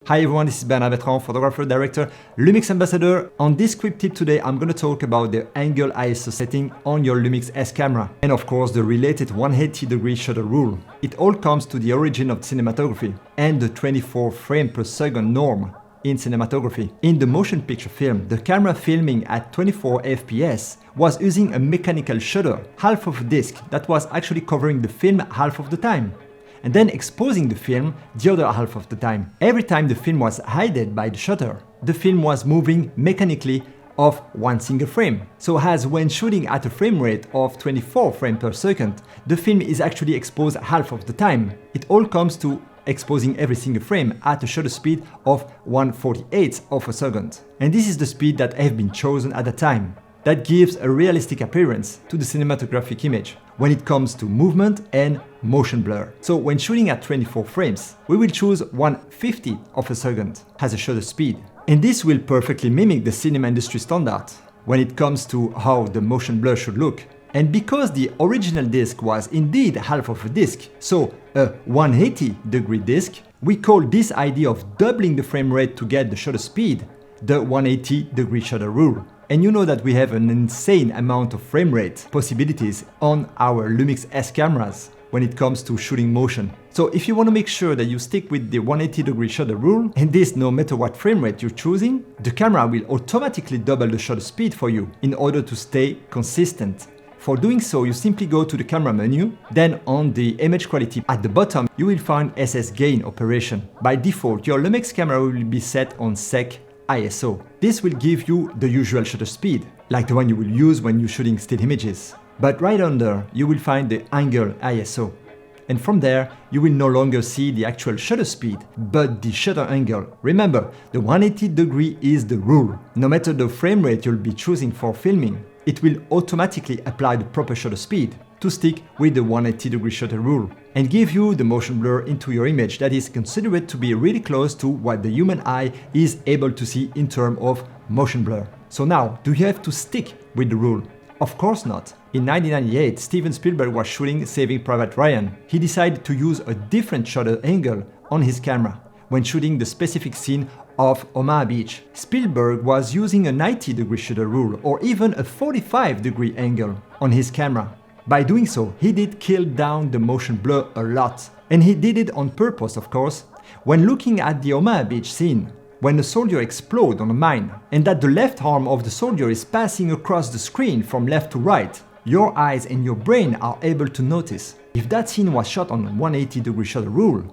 Hi everyone, this is Bernard Bertrand, photographer, director, Lumix ambassador. On this quick tip today, I'm going to talk about the angle ISO setting on your Lumix S camera. And of course, the related 180-degree shutter rule. It all comes to the origin of cinematography and the 24 frames per second norm in cinematography. In the motion picture film, the camera filming at 24 FPS was using a mechanical shutter, half of a disc that was actually covering the film half of the time, and then exposing the film the other half of the time. Every time the film was hidden by the shutter, the film was moving mechanically of one single frame. So as when shooting at a frame rate of 24 frames per second, the film is actually exposed half of the time. It all comes to exposing every single frame at a shutter speed of 1/48 of a second. And this is the speed that have been chosen at the time. That gives a realistic appearance to the cinematographic image when it comes to movement and motion blur. So when shooting at 24 frames, we will choose 1/50 of a second as a shutter speed. And this will perfectly mimic the cinema industry standard when it comes to how the motion blur should look. And because the original disc was indeed half of a disc, so a 180-degree disc, we call this idea of doubling the frame rate to get the shutter speed the 180-degree shutter rule. And you know that we have an insane amount of frame rate possibilities on our Lumix S cameras when it comes to shooting motion. So if you want to make sure that you stick with the 180-degree shutter rule, and this no matter what frame rate you're choosing, the camera will automatically double the shutter speed for you in order to stay consistent. For doing so, you simply go to the camera menu, then on the image quality at the bottom, you will find SS gain operation. By default, your Lumix camera will be set on SEC ISO. This will give you the usual shutter speed, like the one you will use when you're shooting still images. But right under, you will find the angle ISO. And from there, you will no longer see the actual shutter speed, but the shutter angle. Remember, the 180-degree is the rule. No matter the frame rate you'll be choosing for filming, it will automatically apply the proper shutter speed to stick with the 180-degree shutter rule and give you the motion blur into your image that is considered to be really close to what the human eye is able to see in terms of motion blur. So now, do you have to stick with the rule? Of course not. In 1998, Steven Spielberg was shooting Saving Private Ryan. He decided to use a different shutter angle on his camera when shooting the specific scene of Omaha Beach. Spielberg was using a 90-degree shutter rule or even a 45-degree angle on his camera. By doing so, he did kill down the motion blur a lot. And he did it on purpose, of course. When looking at the Omaha Beach scene, when a soldier explodes on a mine, and that the left arm of the soldier is passing across the screen from left to right, your eyes and your brain are able to notice. If that scene was shot on a 180-degree shutter rule,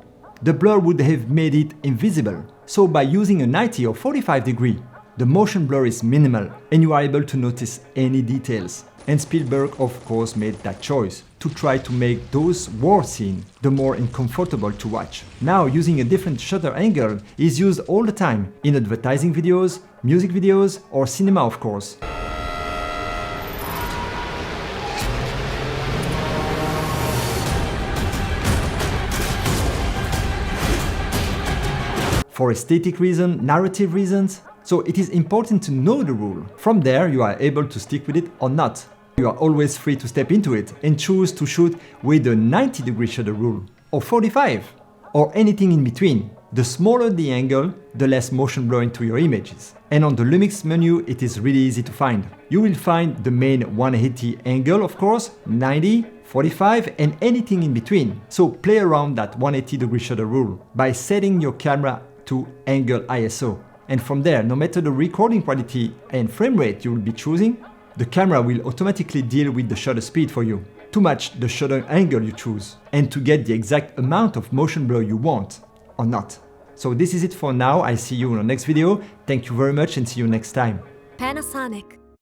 the blur would have made it invisible. So by using a 90 or 45-degree, the motion blur is minimal and you are able to notice any details. And Spielberg, of course, made that choice to try to make those war scenes the more uncomfortable to watch. Now, using a different shutter angle is used all the time in advertising videos, music videos, or cinema, of course. For aesthetic reasons, narrative reasons. So it is important to know the rule. From there, you are able to stick with it or not. You are always free to step into it and choose to shoot with the 90-degree shutter rule, or 45, or anything in between. The smaller the angle, the less motion blur into your images. And on the Lumix menu, it is really easy to find. You will find the main 180 angle, of course, 90, 45, and anything in between. So play around that 180-degree shutter rule by setting your camera to angle ISO. And from there, no matter the recording quality and frame rate you will be choosing, the camera will automatically deal with the shutter speed for you to match the shutter angle you choose and to get the exact amount of motion blur you want or not. So this is it for now. I see you in the next video. Thank you very much and see you next time. Panasonic.